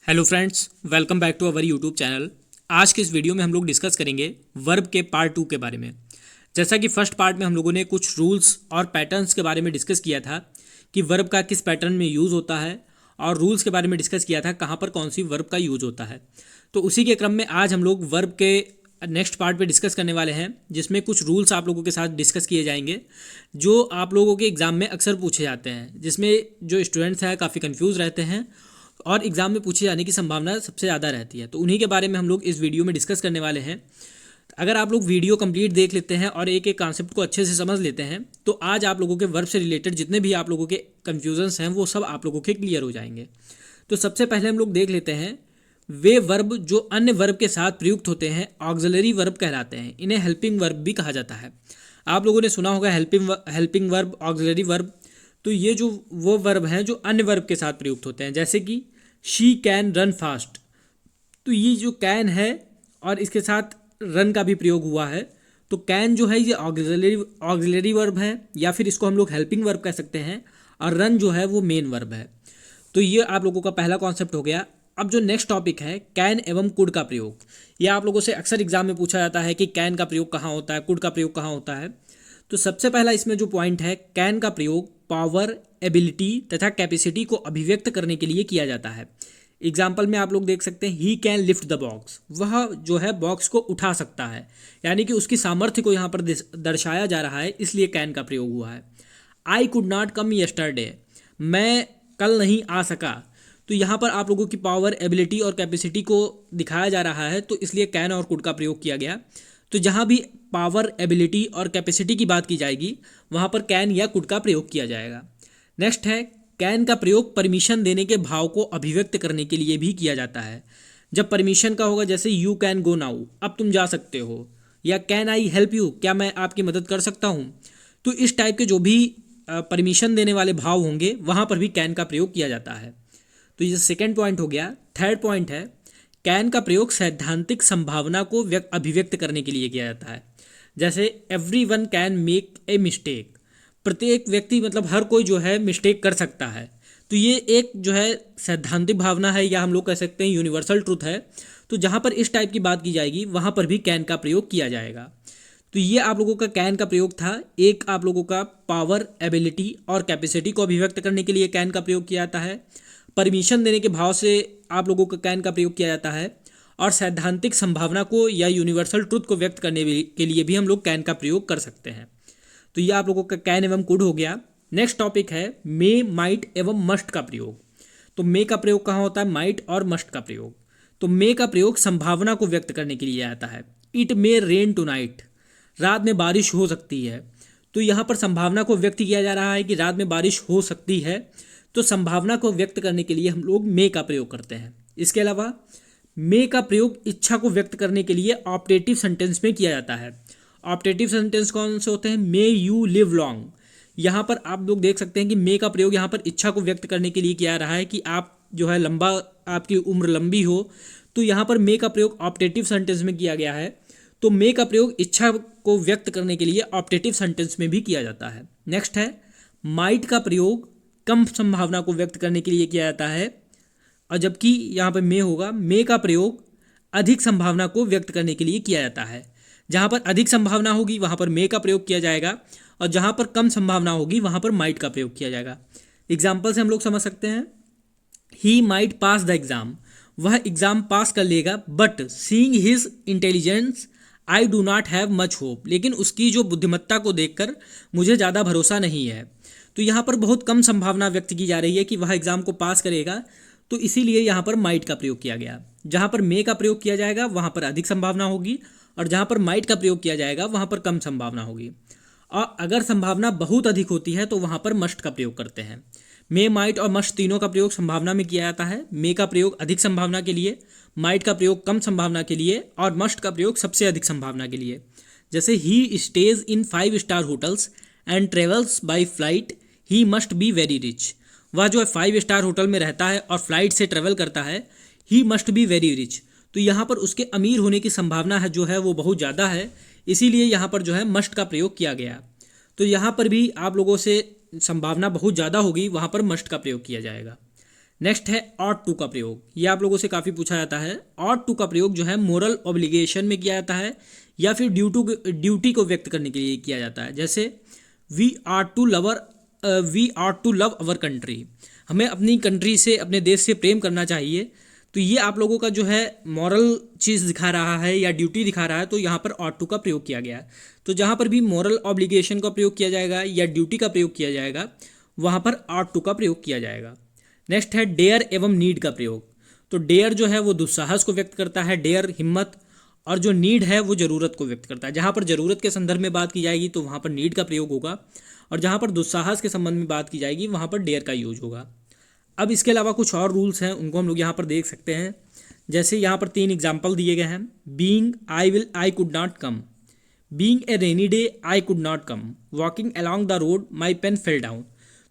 Hello friends, welcome back to our YouTube channel. आज के इस वीडियो में हम लोग डिस्कस करेंगे वर्ब के पार्ट 2 के बारे में। जैसा कि फर्स्ट पार्ट में हम लोगों ने कुछ रूल्स और पैटर्न्स के बारे में डिस्कस किया था कि वर्ब का किस पैटर्न में यूज़ होता है, और रूल्स के बारे में डिस्कस किया था कहाँ पर कौन सी वर्ब का यूज़ होता है। तो उसी के क्रम में आज हम लोग वर्ब के नेक्स्ट पार्ट पे डिस्कस करने वाले हैं, जिसमें कुछ रूल्स आप लोगों के साथ डिस्कस किए जाएंगे जो आप लोगों के एग्ज़ाम में अक्सर पूछे जाते हैं, जिसमें जो स्टूडेंट्स हैं काफ़ी कंफ्यूज रहते हैं और एग्ज़ाम में पूछे जाने की संभावना सबसे ज़्यादा रहती है। तो उन्हीं के बारे में हम लोग इस वीडियो में डिस्कस करने वाले हैं। अगर आप लोग वीडियो कंप्लीट देख लेते हैं और एक एक कॉन्सेप्ट को अच्छे से समझ लेते हैं तो आज आप लोगों के वर्ब से रिलेटेड जितने भी आप लोगों के कन्फ्यूजन्स हैं वो सब आप लोगों के क्लियर हो जाएंगे। तो सबसे पहले हम लोग देख लेते हैं वे वर्ब जो अन्य वर्ब के साथ प्रयुक्त होते हैं ऑक्सिलरी वर्ब कहलाते हैं। इन्हें हेल्पिंग वर्ब भी कहा जाता है। आप लोगों ने सुना होगा हेल्पिंग वर्ब, ऑक्सिलरी वर्ब। तो ये जो वो वर्ब हैं जो अन्य वर्ब के साथ प्रयुक्त होते हैं, जैसे कि शी कैन रन फास्ट। तो ये जो कैन है और इसके साथ रन का भी प्रयोग हुआ है, तो कैन जो है ये ऑक्सिलरी वर्ब है, या फिर इसको हम लोग हेल्पिंग वर्ब कह सकते हैं, और रन जो है वो मेन वर्ब है। तो ये आप लोगों का पहला कॉन्सेप्ट हो गया। अब जो नेक्स्ट टॉपिक है कैन एवं कुड का प्रयोग, ये आप लोगों से अक्सर एग्जाम में पूछा जाता है कि कैन का प्रयोग कहाँ होता है, कुड का प्रयोग कहाँ होता है। तो सबसे पहला इसमें जो पॉइंट है, कैन का प्रयोग पावर, एबिलिटी तथा कैपेसिटी को अभिव्यक्त करने के लिए किया जाता है। एग्जाम्पल में आप लोग देख सकते हैं he can lift the box, वह जो है बॉक्स को उठा सकता है, यानी कि उसकी सामर्थ्य को यहाँ पर दर्शाया जा रहा है, इसलिए कैन का प्रयोग हुआ है। आई कुड नॉट कम यस्टरडे, मैं कल नहीं आ सका। तो यहाँ पर आप लोगों की पावर, एबिलिटी और कैपेसिटी को दिखाया जा रहा है, तो इसलिए कैन और कुड का प्रयोग किया गया। तो जहाँ भी पावर, एबिलिटी और कैपेसिटी की बात की जाएगी वहाँ पर कैन या कुड का प्रयोग किया जाएगा। नेक्स्ट है कैन का प्रयोग परमिशन देने के भाव को अभिव्यक्त करने के लिए भी किया जाता है। जब परमिशन का होगा, जैसे यू कैन गो नाउ, अब तुम जा सकते हो, या कैन आई हेल्प यू, क्या मैं आपकी मदद कर सकता हूँ। तो इस टाइप के जो भी परमिशन देने वाले भाव होंगे वहाँ पर भी कैन का प्रयोग किया जाता है। तो ये सेकेंड पॉइंट हो गया। थर्ड पॉइंट है कैन का प्रयोग सैद्धांतिक संभावना को अभिव्यक्त करने के लिए किया जाता है। जैसे every one can make a mistake, प्रत्येक व्यक्ति मतलब हर कोई जो है मिस्टेक कर सकता है। तो ये एक जो है सैद्धांतिक भावना है, या हम लोग कह सकते हैं यूनिवर्सल ट्रूथ है। तो जहाँ पर इस टाइप की बात की जाएगी वहाँ पर भी कैन का प्रयोग किया जाएगा। तो ये आप लोगों का कैन का प्रयोग था। एक आप लोगों का पावर, एबिलिटी और कैपेसिटी को अभिव्यक्त करने के लिए कैन का प्रयोग किया जाता है। परमिशन देने के भाव से आप लोगों का कैन का प्रयोग किया जाता है, और सैद्धांतिक संभावना को या यूनिवर्सल ट्रुथ को व्यक्त करने के लिए भी हम लोग कैन का प्रयोग कर सकते हैं। तो ये आप लोगों का कैन एवं कुड हो गया। नेक्स्ट टॉपिक है मे, माइट एवं मस्ट का प्रयोग। तो मे का प्रयोग कहाँ होता है, माइट और मस्ट का प्रयोग। तो मे का प्रयोग संभावना को व्यक्त करने के लिए आता है। It may rain tonight, रात में बारिश हो सकती है। तो यहाँ पर संभावना को व्यक्त किया जा रहा है कि रात में बारिश हो सकती है, तो संभावना को व्यक्त करने के लिए हम लोग मे का प्रयोग करते हैं। इसके अलावा मे का प्रयोग इच्छा को व्यक्त करने के लिए ऑप्टेटिव सेंटेंस में किया जाता है। ऑप्टेटिव सेंटेंस कौन से होते हैं, मे यू लिव लॉन्ग। यहाँ पर आप लोग देख सकते हैं कि मे का प्रयोग यहाँ पर इच्छा को व्यक्त करने के लिए किया जा रहा है कि आप जो है लंबा, आपकी उम्र लंबी हो। तो यहाँ पर मे का प्रयोग ऑप्टेटिव सेंटेंस में किया गया है। तो मे का प्रयोग इच्छा को व्यक्त करने के लिए ऑप्टेटिव सेंटेंस में भी किया जाता है। नेक्स्ट है माइट का प्रयोग कम संभावना को व्यक्त करने के लिए किया जाता है, और जबकि यहाँ पर मे होगा, मे का प्रयोग अधिक संभावना को व्यक्त करने के लिए किया जाता है। जहाँ पर अधिक संभावना होगी वहाँ पर मे का प्रयोग किया जाएगा, और जहाँ पर कम संभावना होगी वहाँ पर माइट का प्रयोग किया जाएगा। एग्जाम्पल से हम लोग समझ सकते हैं, he might pass the exam, वह एग्ज़ाम पास कर लेगा, but seeing his intelligence I do not have much hope, लेकिन उसकी जो बुद्धिमत्ता को देखकर मुझे ज़्यादा भरोसा नहीं है। तो यहाँ पर बहुत कम संभावना व्यक्त की जा रही है कि वह एग्ज़ाम को पास करेगा, तो इसीलिए यहाँ पर माइट का प्रयोग किया गया। जहाँ पर मे का प्रयोग किया जाएगा वहाँ पर अधिक संभावना होगी, और जहाँ पर माइट का प्रयोग किया जाएगा वहाँ पर कम संभावना होगी। और अगर संभावना बहुत अधिक होती है तो वहाँ पर मस्ट का प्रयोग करते हैं। मे, माइट और मस्ट तीनों का प्रयोग संभावना में किया जाता है। मे का प्रयोग अधिक संभावना के लिए, माइट का प्रयोग कम संभावना के लिए, और मस्ट का प्रयोग सबसे अधिक संभावना के लिए। जैसे he stays in 5 star hotels and travels by flight, he must be very rich, वह जो है 5 स्टार होटल में रहता है और फ्लाइट से ट्रेवल करता है, ही मस्ट बी वेरी रिच। तो यहाँ पर उसके अमीर होने की संभावना है जो है वो बहुत ज़्यादा है, इसीलिए यहाँ पर जो है मस्ट का प्रयोग किया गया। तो यहाँ पर भी आप लोगों से संभावना बहुत ज़्यादा होगी, वहाँ पर मस्ट का प्रयोग किया जाएगा। नेक्स्ट है ऑट टू का प्रयोग। ये आप लोगों से काफ़ी पूछा जाता है। ऑट टू का प्रयोग जो है मोरल ऑब्लिगेशन में किया जाता है या फिर ड्यूटी को व्यक्त करने के लिए किया जाता है। जैसे we are to love our country, हमें अपनी कंट्री से, अपने देश से प्रेम करना चाहिए। तो ये आप लोगों का जो है मॉरल चीज़ दिखा रहा है या ड्यूटी दिखा रहा है, तो यहाँ पर ऑट टू का प्रयोग किया गया है। तो जहाँ पर भी मॉरल ऑब्लिगेशन का प्रयोग किया जाएगा या ड्यूटी का प्रयोग किया जाएगा, वहाँ पर ऑट टू का प्रयोग किया जाएगा। नेक्स्ट है डेयर एवं नीड का प्रयोग। तो डेयर जो है वो दुस्साहस को व्यक्त करता है, डेयर हिम्मत, और जो नीड है वो ज़रूरत को व्यक्त करता है। जहाँ पर ज़रूरत के संदर्भ में बात की जाएगी तो वहाँ पर नीड का प्रयोग होगा, और जहाँ पर दुस्साहस के संबंध में बात की जाएगी वहाँ पर डेयर का यूज होगा। अब इसके अलावा कुछ और रूल्स हैं, उनको हम लोग यहाँ पर देख सकते हैं। जैसे यहाँ पर 3 एग्जाम्पल दिए गए हैं। Being I could not come, being a rainy day I could not come, walking along the road my pen fell down.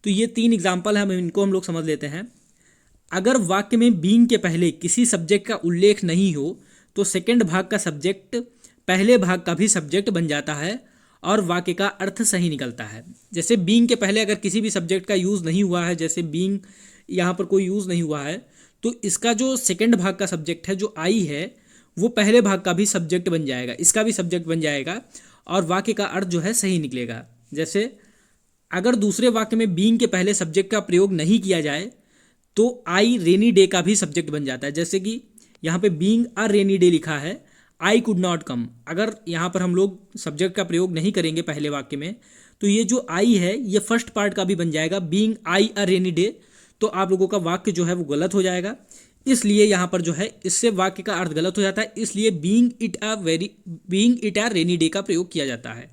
तो ये 3 एग्जाम्पल हैं, इनको हम लोग समझ लेते हैं। अगर वाक्य में बीइंग के पहले किसी सब्जेक्ट का उल्लेख नहीं हो तो सेकंड भाग का सब्जेक्ट पहले भाग का भी सब्जेक्ट बन जाता है और वाक्य का अर्थ सही निकलता है। जैसे बीइंग के पहले अगर किसी भी सब्जेक्ट का यूज़ नहीं हुआ है, जैसे बीइंग यहाँ पर कोई यूज़ नहीं हुआ है, तो इसका जो सेकंड भाग का सब्जेक्ट है जो आई है वो पहले भाग का भी सब्जेक्ट बन जाएगा, इसका भी सब्जेक्ट बन जाएगा और वाक्य का अर्थ जो है सही निकलेगा। जैसे अगर दूसरे वाक्य में बीइंग के पहले सब्जेक्ट का प्रयोग नहीं किया जाए तो आई रेनी डे का भी सब्जेक्ट बन जाता है। जैसे कि यहाँ पे बीइंग अ रेनी डे लिखा है, आई कुड नॉट कम, अगर यहाँ पर हम लोग सब्जेक्ट का प्रयोग नहीं करेंगे पहले वाक्य में तो ये जो आई है ये फर्स्ट पार्ट का भी बन जाएगा, being I a rainy day. तो आप लोगों का वाक्य जो है वो गलत हो जाएगा, इसलिए यहाँ पर जो है इससे वाक्य का अर्थ गलत हो जाता है, इसलिए being it a rainy day का प्रयोग किया जाता है।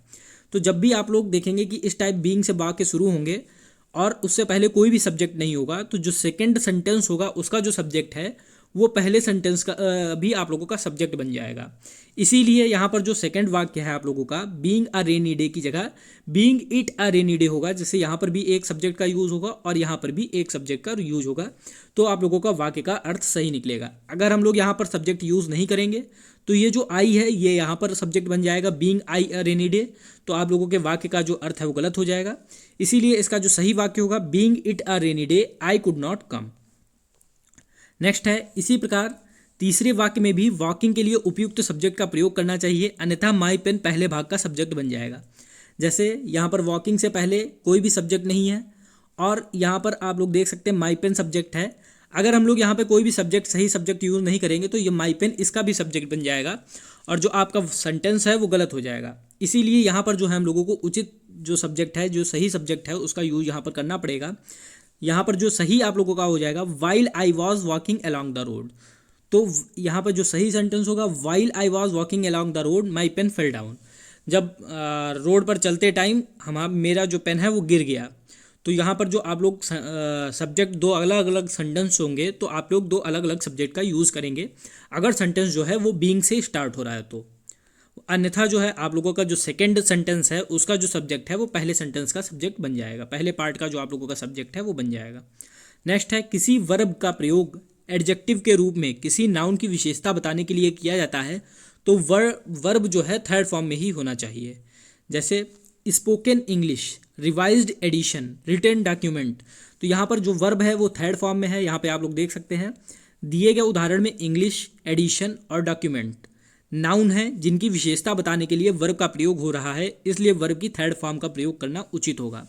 तो जब भी आप लोग देखेंगे कि इस टाइप बीइंग से वाक्य शुरू होंगे और उससे पहले कोई भी सब्जेक्ट नहीं होगा, तो जो सेकंड सेंटेंस होगा उसका जो सब्जेक्ट है वो पहले सेंटेंस का भी आप लोगों का सब्जेक्ट बन जाएगा। इसीलिए यहाँ पर जो सेकंड वाक्य है आप लोगों का बीइंग अ रेनी डे की जगह being it a rainy day होगा, जैसे यहाँ पर भी एक सब्जेक्ट का यूज़ होगा और यहाँ पर भी एक सब्जेक्ट का यूज होगा, तो आप लोगों का वाक्य का अर्थ सही निकलेगा। अगर हम लोग यहाँ पर सब्जेक्ट यूज़ नहीं करेंगे तो ये जो आई है ये यहाँ पर सब्जेक्ट बन जाएगा being I a rainy day, तो आप लोगों के वाक्य का जो अर्थ है वो गलत हो जाएगा। इसीलिए इसका जो सही वाक्य होगा being it a rainy day I could not come. Next है इसी प्रकार तीसरे वाक्य में भी वॉकिंग के लिए उपयुक्त सब्जेक्ट का प्रयोग करना चाहिए, अन्यथा माई पेन पहले भाग का सब्जेक्ट बन जाएगा। जैसे यहाँ पर वॉकिंग से पहले कोई भी सब्जेक्ट नहीं है और यहाँ पर आप लोग देख सकते हैं माई पेन सब्जेक्ट है। अगर हम लोग यहाँ पे कोई भी सब्जेक्ट सही सब्जेक्ट यूज़ नहीं करेंगे तो ये माई पेन इसका भी सब्जेक्ट बन जाएगा और जो आपका सेंटेंस है वो गलत हो जाएगा। इसीलिए यहाँ पर जो है हम लोगों को उचित जो सब्जेक्ट है, जो सही सब्जेक्ट है उसका यूज़ यहाँ पर करना पड़ेगा। यहाँ पर जो सही आप लोगों का हो जाएगा while I was walking along the road. तो यहाँ पर जो सही सेंटेंस होगा while I was walking along the road my pen fell down. जब रोड पर चलते टाइम मेरा जो पेन है वो गिर गया। तो यहाँ पर जो आप लोग सब्जेक्ट दो अलग अलग सेंटेंस होंगे तो आप लोग दो अलग अलग सब्जेक्ट का यूज़ करेंगे अगर सेंटेंस जो है वो बीइंग से स्टार्ट हो रहा है तो। अन्यथा जो है आप लोगों का जो सेकंड सेंटेंस है उसका जो सब्जेक्ट है वो पहले सेंटेंस का सब्जेक्ट बन जाएगा, पहले पार्ट का जो आप लोगों का सब्जेक्ट है वो बन जाएगा। नेक्स्ट है किसी वर्ब का प्रयोग एडजेक्टिव के रूप में किसी नाउन की विशेषता बताने के लिए किया जाता है तो वर्ब जो है थर्ड फॉर्म में ही होना चाहिए। जैसे spoken English, revised edition, written document, तो यहाँ पर जो वर्ब है वो थर्ड फॉर्म में है। यहाँ पे आप लोग देख सकते हैं दिए गए उदाहरण में इंग्लिश, एडिशन और डॉक्यूमेंट नाउन है जिनकी विशेषता बताने के लिए वर्ब का प्रयोग हो रहा है, इसलिए वर्ब की थर्ड फॉर्म का प्रयोग करना उचित होगा।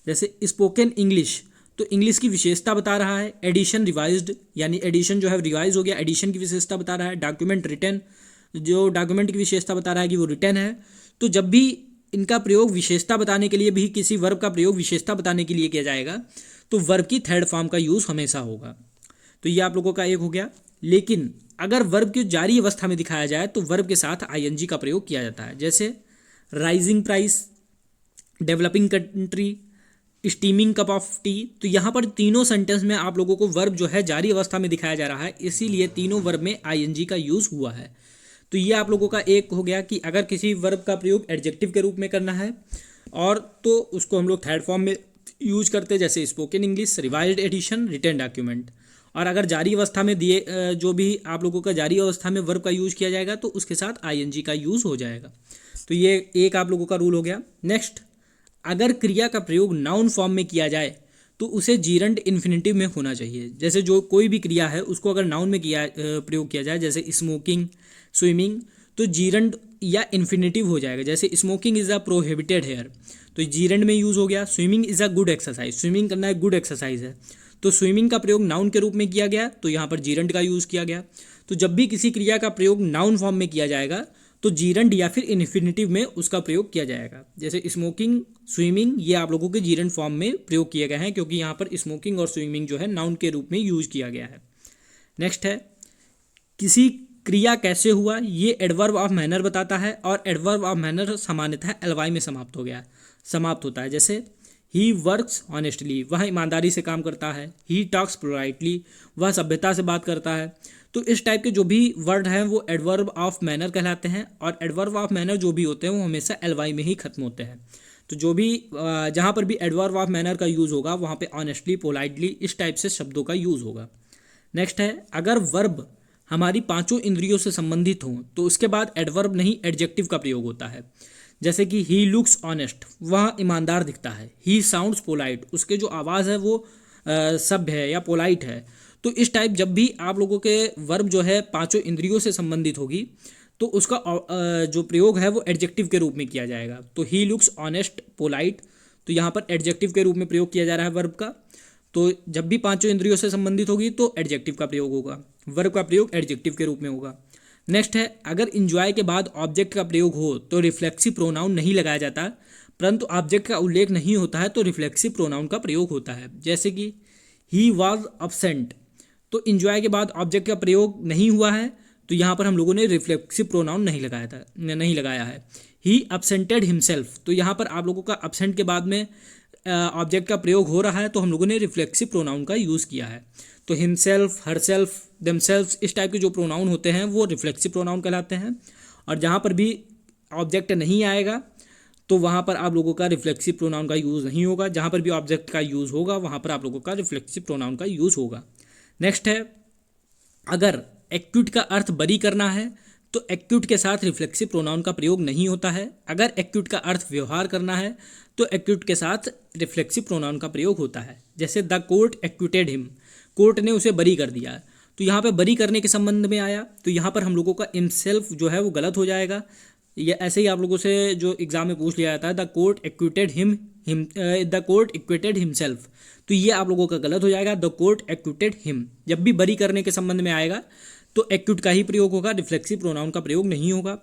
जैसे स्पोकन इंग्लिश तो इंग्लिश की विशेषता बता रहा है, एडिशन रिवाइज्ड यानी एडिशन जो है रिवाइज हो गया, एडिशन की विशेषता बता रहा है, डॉक्यूमेंट रिटन जो डॉक्यूमेंट की विशेषता बता रहा है कि वो रिटन है। तो जब भी इनका प्रयोग विशेषता बताने के लिए भी किसी वर्ब का प्रयोग विशेषता बताने के लिए किया जाएगा तो वर्ब की थर्ड फॉर्म का यूज़ हमेशा होगा। तो ये आप लोगों का एक हो गया। लेकिन अगर वर्ब की जारी अवस्था में दिखाया जाए तो वर्ब के साथ आईएनजी का प्रयोग किया जाता है। जैसे rising price, developing country, steaming cup of T, तो यहाँ पर तीनों सेंटेंस में आप लोगों को वर्ब जो है जारी अवस्था में दिखाया जा रहा है, इसीलिए तीनों वर्ब में आईएनजी का यूज़ हुआ है। तो ये आप लोगों का एक हो गया कि अगर किसी वर्ब का प्रयोग एडजेक्टिव के रूप में करना है और तो उसको हम लोग थर्ड फॉर्म में यूज करते हैं, जैसे spoken English, revised edition, written document. और अगर जारी अवस्था में दिए जो भी आप लोगों का जारी अवस्था में वर्ब का यूज़ किया जाएगा तो उसके साथ आईएनजी का यूज़ हो जाएगा। तो ये एक आप लोगों का रूल हो गया। नेक्स्ट, अगर क्रिया का प्रयोग नाउन फॉर्म में किया जाए तो उसे जीरंड इन्फिनेटिव में होना चाहिए। जैसे जो कोई भी क्रिया है उसको अगर नाउन में प्रयोग किया जाए, जैसे स्मोकिंग, स्विमिंग, तो जीरंड या इन्फिनेटिव हो जाएगा। जैसे smoking is a prohibited here, तो जीरंड में यूज़ हो गया। Swimming is a good exercise, swimming करना एक गुड एक्सरसाइज है, तो स्विमिंग का प्रयोग नाउन के रूप में किया गया, तो यहाँ पर जीरंड का यूज़ किया गया। तो जब भी किसी क्रिया का प्रयोग नाउन फॉर्म में किया जाएगा तो जीरंड या फिर इन्फिनेटिव में उसका प्रयोग किया जाएगा। जैसे स्मोकिंग, स्विमिंग, ये आप लोगों के जीरंड फॉर्म में प्रयोग किए गए हैं, क्योंकि यहाँ पर स्मोकिंग और स्विमिंग जो है नाउन के रूप में यूज किया गया है। नेक्स्ट है, किसी क्रिया कैसे हुआ, ये एडवर्ब ऑफ मैनर बताता है, और एडवर्ब ऑफ मैनर सामान्यतः एलवाई में समाप्त होता है। जैसे ही वर्क्स ऑनेस्टली, वह ईमानदारी से काम करता है। ही टॉक्स पोलाइटली, वह सभ्यता से बात करता है। तो इस टाइप के जो भी वर्ड हैं वो एडवर्ब ऑफ मैनर कहलाते हैं, और एडवर्ब ऑफ मैनर जो भी होते हैं वो हमेशा एलवाई में ही खत्म होते हैं। तो जो भी जहाँ पर भी एडवर्ब ऑफ मैनर का यूज़ होगा वहाँ पे ऑनेस्टली, पोलाइटली, इस टाइप से शब्दों का यूज़ होगा। नेक्स्ट है, अगर वर्ब हमारी पांचों इंद्रियों से संबंधित हों तो उसके बाद एडवर्ब नहीं एडजेक्टिव का प्रयोग होता है। जैसे कि ही लुक्स ऑनेस्ट, वह ईमानदार दिखता है। ही साउंड्स पोलाइट, उसके जो आवाज़ है वो सभ्य है या पोलाइट है। तो इस टाइप जब भी आप लोगों के वर्ब जो है पांचों इंद्रियों से संबंधित होगी तो उसका जो प्रयोग है वो एडजेक्टिव के रूप में किया जाएगा। तो ही लुक्स ऑनेस्ट, पोलाइट, तो यहाँ पर एडजेक्टिव के रूप में प्रयोग किया जा रहा है वर्ब का। तो जब भी पांचों इंद्रियों से संबंधित होगी तो एडजेक्टिव का प्रयोग होगा, वर्ब का प्रयोग एडजेक्टिव के रूप में होगा। नेक्स्ट है, अगर इंजॉय के बाद ऑब्जेक्ट का प्रयोग हो तो रिफ्लेक्सिव प्रोनाउन नहीं लगाया जाता, परंतु ऑब्जेक्ट का उल्लेख नहीं होता है तो रिफ्लेक्सिव प्रोनाउन का प्रयोग होता है। जैसे कि ही वॉज अपसेंट, तो इंजॉय के बाद ऑब्जेक्ट का प्रयोग नहीं हुआ है, तो यहाँ पर हम लोगों ने रिफ्लेक्सिव प्रोनाउन नहीं लगाया है। ही अपसेंटेड हिमसेल्फ, तो यहाँ पर आप लोगों का अपसेंट के बाद में ऑब्जेक्ट का प्रयोग हो रहा है तो हम लोगों ने रिफ्लेक्सिव प्रोनाउन का यूज़ किया है। तो हिमसेल्फ, हरसेल्फ, देमसेल्फ, इस टाइप के जो प्रोनाउन होते हैं वो रिफ्लेक्सिव प्रोनाउन कहलाते हैं। और जहाँ पर भी ऑब्जेक्ट नहीं आएगा तो वहाँ पर आप लोगों का रिफ्लेक्सिव प्रोनाउन का यूज़ नहीं होगा। जहाँ पर भी ऑब्जेक्ट का यूज़ होगा वहाँ पर आप लोगों का रिफ्लेक्सिव प्रोनाउन का यूज़ होगा। नेक्स्ट है, अगर एक्यूट का अर्थ बरी करना है तो एक्यूट के साथ रिफ्लेक्सिव प्रोनाउन का प्रयोग नहीं होता है। अगर एक्यूट का अर्थ व्यवहार करना है तो एक्यूट के साथ रिफ्लेक्सिव प्रोनाउन का प्रयोग होता है। जैसे the court acquitted him, court ने उसे बरी कर दिया, तो यहाँ पे बरी करने के संबंध में आया, तो यहाँ पर हम लोगों का हिमसेल्फ जो है वो गलत हो जाएगा। ये ऐसे ही आप लोगों से जो एग्जाम में पूछ लिया जाता है, the court acquitted the court acquitted himself, तो ये आप लोगों का गलत हो जाएगा। द कोर्ट एक्यूटेड हिम, जब भी बरी करने के संबंध में आएगा तो एक्यूट का ही प्रयोग होगा, रिफ्लेक्सिव प्रोनाउन का प्रयोग नहीं होगा।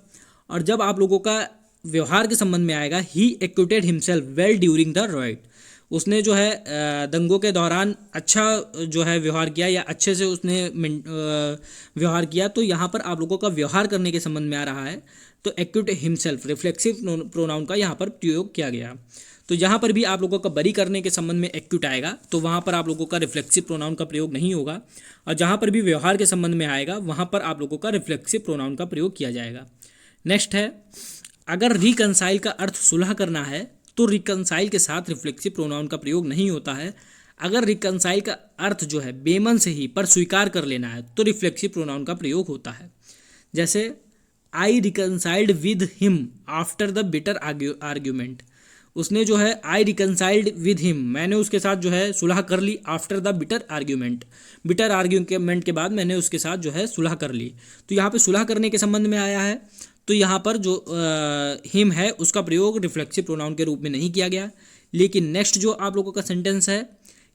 और जब आप लोगों का व्यवहार के संबंध में आएगा, he acquitted himself well during the right, उसने जो है दंगों के दौरान अच्छा जो है व्यवहार किया या अच्छे से उसने व्यवहार किया, तो यहाँ पर आप लोगों का व्यवहार करने के संबंध में आ रहा है तो एक्यूट हिमसेल्फ रिफ्लेक्सिव प्रोनाउन का यहाँ पर प्रयोग किया गया। तो जहाँ पर भी आप लोगों का बरी करने के संबंध में एक्यूट आएगा तो वहाँ पर आप लोगों का रिफ्लेक्सिव प्रोनाउन का प्रयोग नहीं होगा, और जहाँ पर भी व्यवहार के संबंध में आएगा वहाँ पर आप लोगों का रिफ्लेक्सिव प्रोनाउन का प्रयोग किया जाएगा। नेक्स्ट है, अगर रिकंसाइल का अर्थ सुलह करना है तो रिकंसाइल के साथ रिफ्लेक्सिव प्रोनाउन का प्रयोग नहीं होता है। अगर रिकंसाइल का अर्थ जो है बेमन से ही पर स्वीकार कर लेना है तो रिफ्लेक्सिव प्रोनाउन का प्रयोग होता है। जैसे I reconciled with him after the bitter argument, उसने जो है आई रिकंसाइल्ड विद हिम, मैंने उसके साथ जो है सुलह कर ली आफ्टर द बिटर आर्ग्यूमेंट के बाद मैंने उसके साथ जो है सुलह कर ली। तो यहाँ पे सुलह करने के संबंध में आया है, तो यहाँ पर जो हिम है उसका प्रयोग रिफ्लेक्सिव प्रोनाउन के रूप में नहीं किया गया। लेकिन नेक्स्ट जो आप लोगों का सेंटेंस है,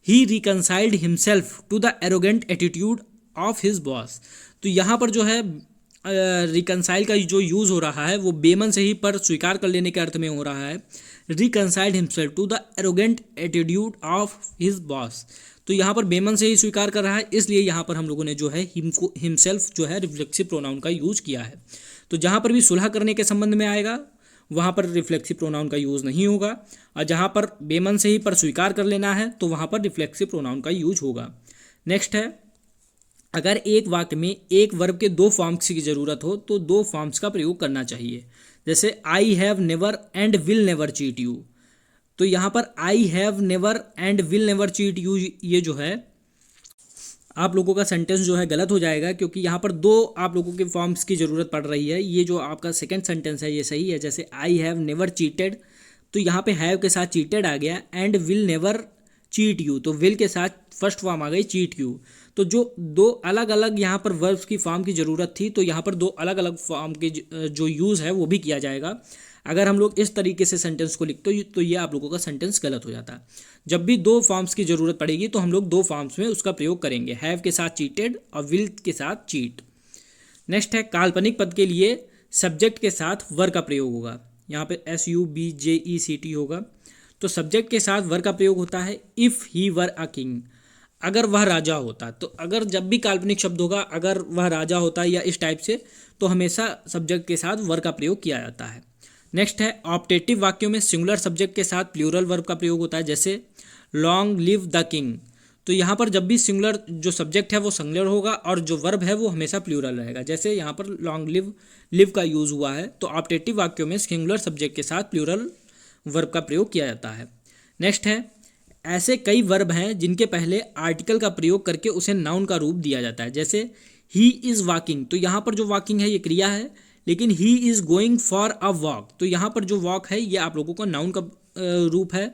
he reconciled himself to the arrogant attitude of his boss, तो यहाँ पर जो है रिकंसाइल का जो यूज़ हो रहा है वो बेमन से ही पर स्वीकार कर लेने के अर्थ में हो रहा है। Reconciled himself to the arrogant attitude of his boss, तो यहाँ पर बेमन से ही स्वीकार कर रहा है, इसलिए यहाँ पर हम लोगों ने जो है हिमसेल्फ जो है रिफ्लेक्सिव प्रोनाउन का यूज़ किया है। तो जहाँ पर भी सुलह करने के संबंध में आएगा वहाँ पर रिफ्लेक्सिव प्रोनाउन का यूज़ नहीं होगा, और जहाँ पर बेमन से ही पर स्वीकार कर लेना है तो वहाँ पर रिफ्लेक्सिव प्रोनाउन का यूज होगा। नेक्स्ट है, अगर एक वाक्य में एक वर्ब के दो फॉर्म्स की ज़रूरत हो तो दो फॉर्म्स का प्रयोग करना चाहिए। जैसे I have never and will never cheat you, तो यहाँ पर I have never and will never cheat you ये जो है आप लोगों का सेंटेंस जो है गलत हो जाएगा, क्योंकि यहाँ पर दो आप लोगों के फॉर्म्स की ज़रूरत पड़ रही है। ये जो आपका सेकंड सेंटेंस है ये सही है। जैसे आई हैव नेवर चीटेड, तो यहाँ पे हैव के साथ चीटेड आ गया, and will never cheat you, तो विल के साथ फर्स्ट फॉर्म आ गई चीट यू। तो जो दो अलग अलग यहाँ पर वर्ब्स की फॉर्म की ज़रूरत थी, तो यहाँ पर दो अलग अलग फॉर्म के जो यूज़ है वो भी किया जाएगा। अगर हम लोग इस तरीके से सेंटेंस को लिखते तो ये आप लोगों का सेंटेंस गलत हो जाता। जब भी दो फॉर्म्स की ज़रूरत पड़ेगी तो हम लोग दो फॉर्म्स में उसका प्रयोग करेंगे, हैव के साथ चीटेड और विल के साथ चीट। नेक्स्ट है काल्पनिक पद के लिए सब्जेक्ट के साथ वर का प्रयोग होगा। यहाँ पे SUBJECT होगा। तो सब्जेक्ट के साथ वर का प्रयोग होता है if he were a king, अगर वह राजा होता। तो अगर जब भी काल्पनिक शब्द होगा, अगर वह राजा होता या इस टाइप से, तो हमेशा सब्जेक्ट के साथ वर का प्रयोग किया जाता है। नेक्स्ट है ऑप्टेटिव वाक्यों में सिंगुलर सब्जेक्ट के साथ प्लूरल वर्ब का प्रयोग होता है, जैसे लॉन्ग लिव द किंग। तो यहाँ पर जब भी सिंगुलर जो सब्जेक्ट है वो सिंगुलर होगा और जो वर्ब है वो हमेशा प्लूरल रहेगा, जैसे यहाँ पर लॉन्ग लिव का यूज़ हुआ है। तो ऑप्टेटिव वाक्यों में सिंगुलर सब्जेक्ट के साथ प्लूरल वर्ब का प्रयोग किया जाता है। नेक्स्ट है ऐसे कई वर्ब हैं जिनके पहले आर्टिकल का प्रयोग करके उसे नाउन का रूप दिया जाता है, जैसे ही इज़ वॉकिंग। तो यहाँ पर जो वॉकिंग है ये क्रिया है, लेकिन he is going for a walk, तो यहाँ पर जो वॉक है ये आप लोगों का नाउन का रूप है,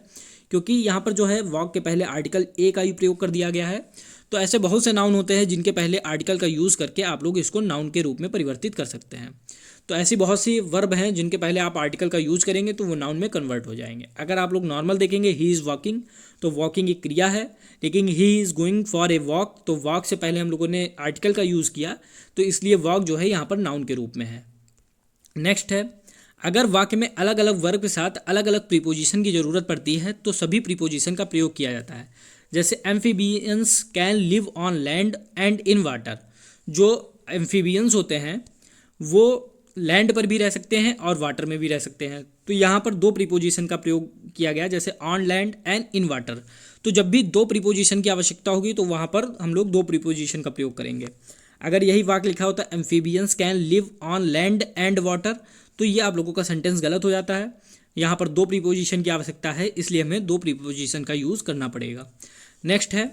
क्योंकि यहाँ पर जो है वॉक के पहले आर्टिकल ए का ही प्रयोग कर दिया गया है। तो ऐसे बहुत से नाउन होते हैं जिनके पहले आर्टिकल का यूज़ करके आप लोग इसको नाउन के रूप में परिवर्तित कर सकते हैं। तो ऐसी बहुत सी वर्ब हैं जिनके पहले आप आर्टिकल का यूज़ करेंगे तो वो नाउन में कन्वर्ट हो जाएंगे। अगर आप लोग नॉर्मल देखेंगे ही इज़ वॉकिंग, तो वॉकिंग एक क्रिया है, लेकिन he is going for a walk, तो वॉक से पहले हम लोगों ने आर्टिकल का यूज़ किया, तो इसलिए वॉक जो है यहाँ पर नाउन के रूप में है। नेक्स्ट है अगर वाक्य में अलग अलग वर्ब के साथ अलग अलग प्रीपोजिशन की ज़रूरत पड़ती है तो सभी प्रीपोजिशन का प्रयोग किया जाता है, जैसे amphibians can live on land and in water. जो एम्फीबियंस होते हैं वो लैंड पर भी रह सकते हैं और वाटर में भी रह सकते हैं। तो यहाँ पर दो प्रीपोजिशन का प्रयोग किया गया, जैसे on land and in water. तो जब भी दो प्रीपोजिशन की आवश्यकता होगी तो वहाँ पर हम लोग दो प्रीपोजिशन का प्रयोग करेंगे। अगर यही वाक्य लिखा होता है amphibians can live on land and water, तो ये आप लोगों का सेंटेंस गलत हो जाता है। यहाँ पर दो प्रीपोजिशन की आवश्यकता है, इसलिए हमें दो प्रीपोजिशन का यूज़ करना पड़ेगा। नेक्स्ट है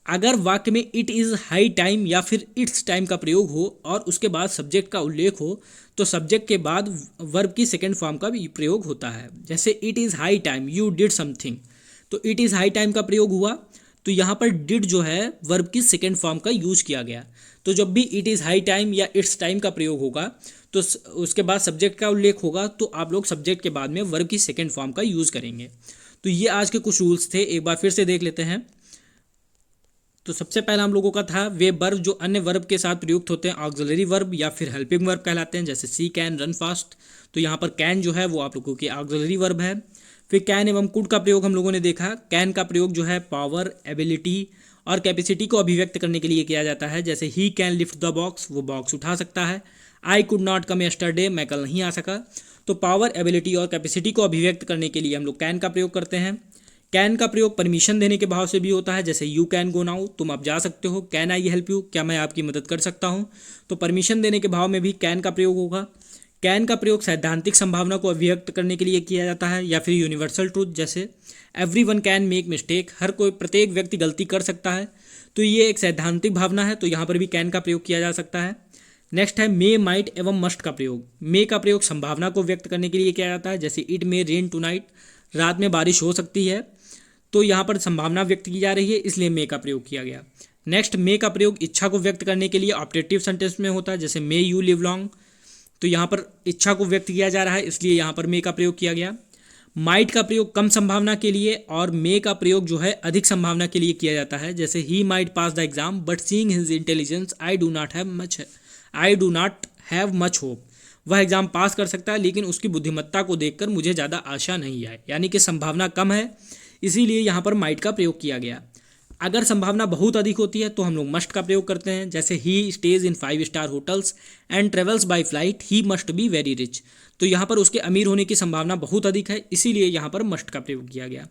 अगर वाक्य में इट इज़ हाई टाइम या फिर इट्स टाइम का प्रयोग हो और उसके बाद सब्जेक्ट का उल्लेख हो, तो सब्जेक्ट के बाद वर्ब की सेकेंड फॉर्म का भी प्रयोग होता है, जैसे it is high time you did something. तो इट इज़ हाई टाइम का प्रयोग हुआ, तो यहाँ पर डिड जो है वर्ब की सेकेंड फॉर्म का यूज़ किया गया। तो जब भी इट इज़ हाई टाइम या इट्स टाइम का प्रयोग होगा तो उसके बाद सब्जेक्ट का उल्लेख होगा, तो आप लोग सब्जेक्ट के बाद में वर्ब की सेकेंड फॉर्म का यूज़ करेंगे। तो ये आज के कुछ रूल्स थे, एक बार फिर से देख लेते हैं। तो सबसे पहला हम लोगों का था वे वर्ब जो अन्य वर्ब के साथ प्रयुक्त होते हैं ऑक्सिलरी वर्ब या फिर हेल्पिंग वर्ब कहलाते हैं, जैसे सी कैन रन फास्ट। तो यहाँ पर कैन जो है वो आप लोगों की ऑक्सिलरी वर्ब है। फिर कैन एवं कुड का प्रयोग हम लोगों ने देखा। कैन का प्रयोग जो है पावर, एबिलिटी और कैपेसिटी को अभिव्यक्त करने के लिए किया जाता है, जैसे he can lift the box, वो बॉक्स उठा सकता है। आई कुड नॉट कम यस्टरडे, मैं कल नहीं आ सका। तो पावर, एबिलिटी और कैपेसिटी को अभिव्यक्त करने के लिए हम लोग कैन का प्रयोग करते हैं। कैन का प्रयोग परमिशन देने के भाव से भी होता है, जैसे यू कैन गो नाउ, तुम अब जा सकते हो। कैन आई हेल्प यू, क्या मैं आपकी मदद कर सकता हूँ। तो परमिशन देने के भाव में भी कैन का प्रयोग होगा। कैन का प्रयोग सैद्धांतिक संभावना को अभिव्यक्त करने के लिए किया जाता है, या फिर यूनिवर्सल ट्रूथ, जैसे एवरीवन कैन मेक मिस्टेक, हर कोई प्रत्येक व्यक्ति गलती कर सकता है। तो ये एक सैद्धांतिक भावना है, तो यहाँ पर भी कैन का प्रयोग किया जा सकता है। नेक्स्ट है मे, माइट एवं मस्ट का प्रयोग। मे का प्रयोग संभावना को व्यक्त करने के लिए किया जाता है, जैसे इट मे रेन टुनाइट, रात में बारिश हो सकती है। तो यहाँ पर संभावना व्यक्त की जा रही है, इसलिए मे का प्रयोग किया गया। नेक्स्ट मे का प्रयोग इच्छा को व्यक्त करने के लिए ऑप्टेटिव सेंटेंस में होता है, जैसे मे यू लिव लॉन्ग। तो यहाँ पर इच्छा को व्यक्त किया जा रहा है, इसलिए यहाँ पर मे का प्रयोग किया गया। माइट का प्रयोग कम संभावना के लिए और मे का प्रयोग जो है अधिक संभावना के लिए किया जाता है, जैसे he might pass the exam but seeing his intelligence I do not have much hope. वह एग्ज़ाम पास कर सकता है लेकिन उसकी बुद्धिमत्ता को देखकर मुझे ज़्यादा आशा नहीं है, यानी कि संभावना कम है, इसीलिए यहाँ पर माइट का प्रयोग किया गया। अगर संभावना बहुत अधिक होती है तो हम लोग मस्ट का प्रयोग करते हैं, जैसे he stays in 5 star hotels and travels by flight he must be very rich. तो यहाँ पर उसके अमीर होने की संभावना बहुत अधिक है, इसीलिए यहाँ पर मस्ट का प्रयोग किया गया।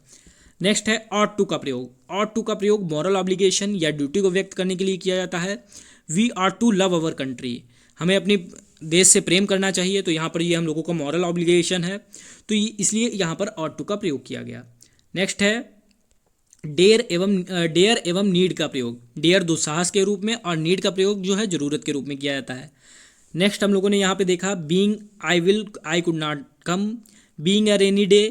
नेक्स्ट है ऑट टू का प्रयोग। ऑट टू का प्रयोग मॉरल ऑब्लिगेशन या ड्यूटी को व्यक्त करने के लिए किया जाता है। We are to love our country, हमें अपनी देश से प्रेम करना चाहिए, तो यहाँ पर ये हम लोगों का मॉरल ऑब्लिगेशन है, तो इसलिए यहाँ पर ऑट टू का प्रयोग किया गया। नेक्स्ट है डेयर एवं नीड का प्रयोग। डेयर दुस्साहस के रूप में और नीड का प्रयोग जो है जरूरत के रूप में किया जाता है। नेक्स्ट हम लोगों ने यहाँ पे देखा being I could not come, being a rainy day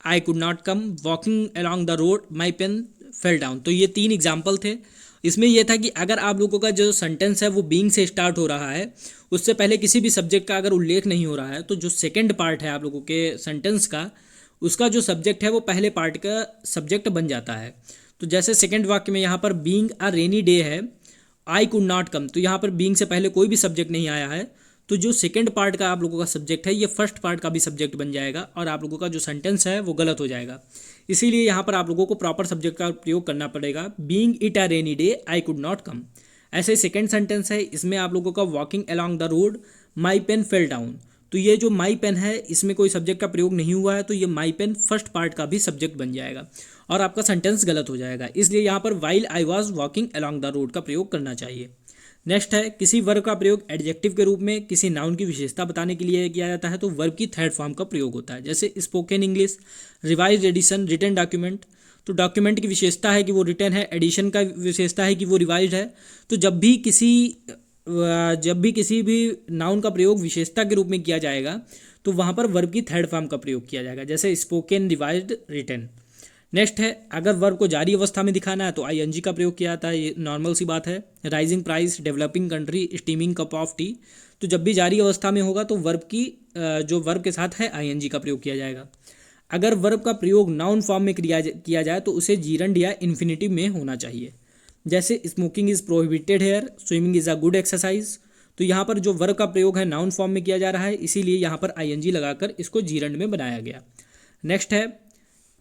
I could not come, walking along the road my pen fell down. तो ये 3 एग्जाम्पल थे। इसमें यह था कि अगर आप लोगों का जो सेंटेंस है वो बीइंग से स्टार्ट हो रहा है, उससे पहले किसी भी सब्जेक्ट का अगर उल्लेख नहीं हो रहा है, तो जो सेकंड पार्ट है आप लोगों के सेंटेंस का, उसका जो सब्जेक्ट है वो पहले पार्ट का सब्जेक्ट बन जाता है। तो जैसे सेकंड वाक्य में यहाँ पर बीइंग अ रेनी डे है, आई कुड नॉट कम, तो यहाँ पर बीइंग से पहले कोई भी सब्जेक्ट नहीं आया है, तो जो सेकंड पार्ट का आप लोगों का सब्जेक्ट है ये फर्स्ट पार्ट का भी सब्जेक्ट बन जाएगा और आप लोगों का जो सेंटेंस है वो गलत हो जाएगा। इसीलिए यहाँ पर आप लोगों को प्रॉपर सब्जेक्ट का प्रयोग करना पड़ेगा। Being it a rainy day I could not come. ऐसे सेकंड सेंटेंस है, इसमें आप लोगों का walking along the road my pen fell down, तो ये जो माई पेन है इसमें कोई सब्जेक्ट का प्रयोग नहीं हुआ है, तो ये माई पेन फर्स्ट पार्ट का भी सब्जेक्ट बन जाएगा और आपका सेंटेंस गलत हो जाएगा। इसलिए यहाँ पर while I was walking along the road का प्रयोग करना चाहिए। नेक्स्ट है, किसी वर्ब का प्रयोग एडजेक्टिव के रूप में किसी नाउन की विशेषता बताने के लिए किया जाता है, तो वर्ब की थर्ड फॉर्म का प्रयोग होता है। जैसे spoken English, revise edition, written document. तो डॉक्यूमेंट की विशेषता है कि वो रिटन है, एडिशन का विशेषता है कि वो रिवाइज है। तो जब भी किसी भी नाउन का प्रयोग विशेषता के रूप में किया जाएगा तो वहाँ पर वर्ब की थर्ड फॉर्म का प्रयोग किया जाएगा, जैसे स्पोकन, रिवाइज्ड, रिटन। नेक्स्ट है, अगर वर्ब को जारी अवस्था में दिखाना है तो आईएनजी का प्रयोग किया जाता है, ये नॉर्मल सी बात है। Rising price, developing country, steaming cup of T. तो जब भी जारी अवस्था में होगा तो वर्ब की जो वर्ब के साथ है आईएनजी का प्रयोग किया जाएगा। अगर वर्ब का प्रयोग नाउन फॉर्म में किया जाए तो उसे जीरंड या इन्फिनिटिव में होना चाहिए। जैसे smoking is prohibited here, swimming is a good exercise. तो यहाँ पर जो वर्ब का प्रयोग है नाउन फॉर्म में किया जा रहा है, इसीलिए यहाँ पर आईएनजी लगाकर इसको जीरंड में बनाया गया। नेक्स्ट है,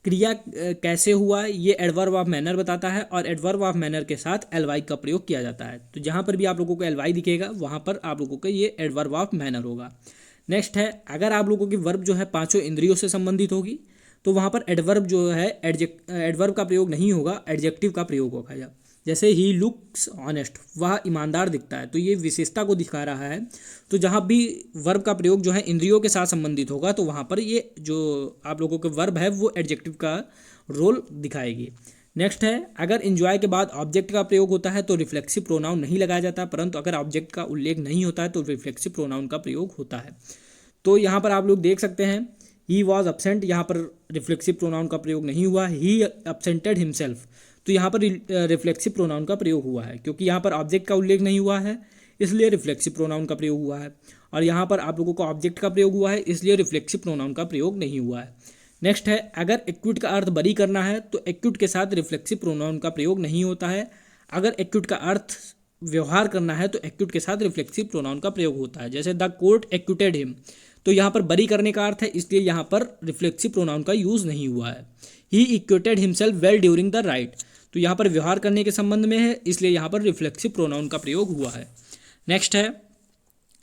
क्रिया कैसे हुआ, ये एडवर्ब ऑफ मैनर बताता है और एडवर्ब ऑफ मैनर के साथ एलवाई का प्रयोग किया जाता है। तो जहाँ पर भी आप लोगों को एलवाई दिखेगा वहाँ पर आप लोगों का ये एडवर्ब ऑफ मैनर होगा। नेक्स्ट है, अगर आप लोगों की वर्ब जो है पांचों इंद्रियों से संबंधित होगी तो वहाँ पर एडवर्ब जो है एडवर्ब का प्रयोग नहीं होगा, एडजेक्टिव का प्रयोग होगा। जैसे ही लुक्स ऑनेस्ट, वह ईमानदार दिखता है, तो ये विशेषता को दिखा रहा है। तो जहाँ भी वर्ब का प्रयोग जो है इंद्रियों के साथ संबंधित होगा तो वहाँ पर ये जो आप लोगों के वर्ब है वो एडजेक्टिव का रोल दिखाएगी। नेक्स्ट है, अगर एंजॉय के बाद ऑब्जेक्ट का प्रयोग होता है तो रिफ्लेक्सिव प्रोनाउन नहीं लगाया जाता, परंतु अगर ऑब्जेक्ट का उल्लेख नहीं होता है तो रिफ्लेक्सिव प्रोनाउन का प्रयोग होता है। तो यहाँ पर आप लोग देख सकते हैं, ही वॉज अपसेंट, यहाँ पर रिफ्लेक्सिव प्रोनाउन का प्रयोग नहीं हुआ। ही अपसेंटेड हिमसेल्फ, तो यहाँ पर रिफ्लेक्सिव प्रोनाउन का प्रयोग हुआ है, क्योंकि यहाँ पर ऑब्जेक्ट का उल्लेख नहीं हुआ है इसलिए रिफ्लेक्सिव प्रोनाउन का प्रयोग हुआ है, और यहाँ पर आप लोगों को ऑब्जेक्ट का प्रयोग हुआ है इसलिए रिफ्लेक्सिव प्रोनाउन का प्रयोग नहीं हुआ है। नेक्स्ट है, अगर एक्यूट का अर्थ बरी करना है तो एक्यूट के साथ रिफ्लेक्सिव प्रोनाउन का प्रयोग नहीं होता है। अगर एक्यूट का अर्थ व्यवहार करना है तो एक्यूट के साथ रिफ्लेक्सिव प्रोनाउन का प्रयोग होता है। जैसे द कोर्ट एक्यूटेड हिम, तो यहाँ पर बरी करने का अर्थ है इसलिए यहाँ पर रिफ्लेक्सिव प्रोनाउन का यूज़ नहीं हुआ है। He acquitted himself well during the right, तो यहाँ पर व्यवहार करने के संबंध में है इसलिए यहाँ पर रिफ्लेक्सिव प्रोनाउन का प्रयोग हुआ है। नेक्स्ट है,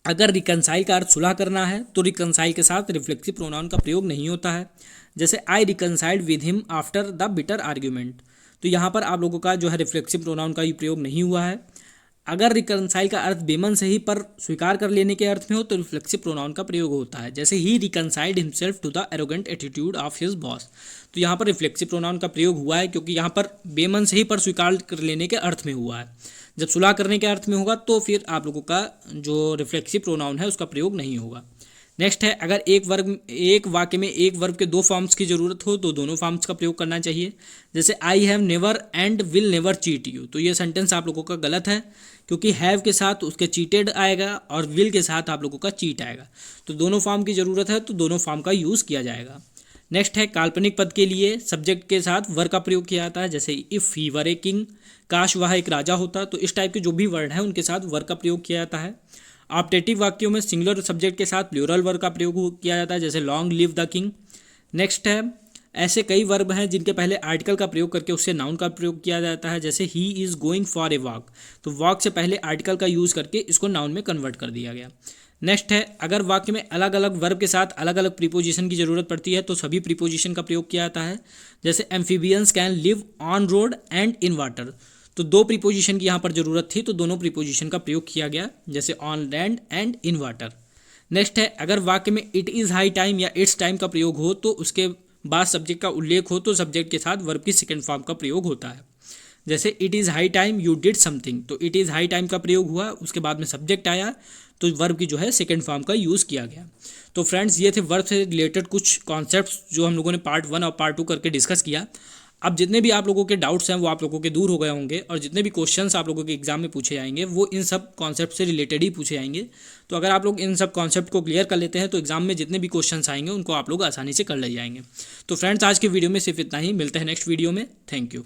अगर रिकनसाइल का अर्थ सुलह करना है तो रिकनसाइल के साथ रिफ्लेक्सिव प्रोनाउन का प्रयोग नहीं होता है। जैसे I reconciled with him after the bitter argument, तो यहाँ पर आप लोगों का जो है रिफ्लेक्सिव प्रोनाउन का ही प्रयोग नहीं हुआ है। अगर रिकनसाइल का अर्थ बेमन से ही पर स्वीकार कर लेने के अर्थ में हो तो रिफ्लेक्सिव प्रोनाउन का प्रयोग होता है। जैसे he reconciled himself to the arrogant attitude of his boss, तो यहाँ पर रिफ्लेक्सिव प्रोनाउन का प्रयोग हुआ है क्योंकि यहाँ पर बेमन से ही पर स्वीकार कर लेने के अर्थ में हुआ है। जब सुलह करने के अर्थ में होगा तो फिर आप लोगों का जो रिफ्लेक्सिव प्रोनाउन है उसका प्रयोग नहीं होगा। नेक्स्ट है, अगर एक वाक्य में एक वर्ब के दो फॉर्म्स की जरूरत हो तो दोनों फॉर्म्स का प्रयोग करना चाहिए। जैसे I have never and will never cheat you, तो ये सेंटेंस आप लोगों का गलत है क्योंकि हैव के साथ उसके चीटेड आएगा और विल के साथ आप लोगों का चीट आएगा, तो दोनों फॉर्म की ज़रूरत है तो दोनों फॉर्म का यूज़ किया जाएगा। नेक्स्ट है, काल्पनिक पद के लिए सब्जेक्ट के साथ वर का प्रयोग किया जाता है। जैसे if he were a king, काश वह एक राजा होता, तो इस टाइप के जो भी वर्ड हैं उनके साथ वर का प्रयोग किया जाता है। ऑप्टेटिव वाक्यों में सिंगुलर सब्जेक्ट के साथ प्लूरल वर्ब का प्रयोग किया जाता है, जैसे long live the king. Next है, ऐसे कई वर्ब हैं जिनके पहले आर्टिकल का प्रयोग करके उससे नाउन का प्रयोग किया जाता है। जैसे he is going for a walk, तो वॉक से पहले आर्टिकल का यूज़ करके इसको नाउन में कन्वर्ट कर दिया गया। नेक्स्ट है, अगर वाक्य में अलग अलग वर्ब के साथ अलग अलग प्रीपोजिशन की ज़रूरत पड़ती है तो सभी प्रीपोजिशन का प्रयोग किया जाता है। जैसे amphibians can live on road and in water, तो दो प्रीपोजिशन की यहाँ पर ज़रूरत थी तो दोनों प्रीपोजिशन का प्रयोग किया गया, जैसे on land and in water. Next है, अगर वाक्य में इट इज़ हाई टाइम या इट्स टाइम का प्रयोग हो तो उसके बाद सब्जेक्ट का उल्लेख हो तो सब्जेक्ट के साथ वर्ब की सेकंड फॉर्म का प्रयोग होता है। जैसे it is high time you did something, तो इट इज़ हाई टाइम का प्रयोग हुआ, उसके बाद में सब्जेक्ट आया तो वर्ब की जो है सेकंड फॉर्म का यूज़ किया गया। तो फ्रेंड्स, ये थे वर्ब से रिलेटेड कुछ कॉन्सेप्ट्स जो हम लोगों ने पार्ट 1 और पार्ट 2 करके डिस्कस किया। अब जितने भी आप लोगों के डाउट्स हैं वो आप लोगों के दूर हो गए होंगे, और जितने भी क्वेश्चंस आप लोगों के एग्जाम में पूछे जाएंगे वो इन सब कॉन्सेप्ट से रिलेटेड ही पूछे जाएंगे। तो अगर आप लोग इन सब कॉन्सेप्ट को क्लियर कर लेते हैं तो एग्जाम में जितने भी क्वेश्चंस आएंगे उनको आप लोग आसानी से कर ले जाएंगे। तो फ्रेंड्स, आज की वीडियो में सिर्फ इतना ही, मिलते हैं नेक्स्ट वीडियो में। Thank you.